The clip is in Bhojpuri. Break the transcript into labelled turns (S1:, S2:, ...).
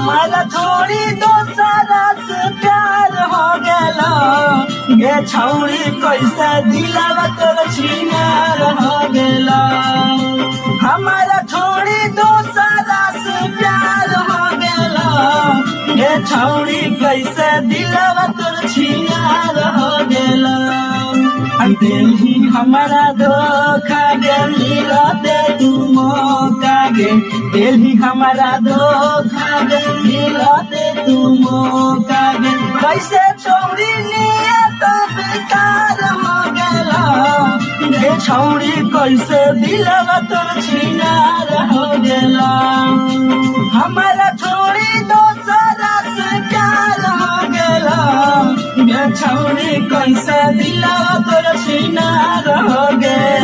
S1: हमारा छोड़ी दोसरा से प्यार हो गेला गे छौरी कैसे दिलवा तोर छिनार हो गेला हमारा छोड़ी दोसरा से प्यार हो गेला गे छौरी कैसे दिलवा तोर छिनार हो गेला दिल्ली हमारा धोखा गे मिलते तू मौका गे दिल्ली हमारा धोखा गे मिलते तू मौका गे कैसे छोड़ी लिए तो बेकार हो गेला गे छौरी कैसे दिलवा तोर छिनार हो गेला हमारा छोड़ी दोसरा से प्यार हो गेला गे छौरी कैसे दिलवा तोर छिनार हो गेला।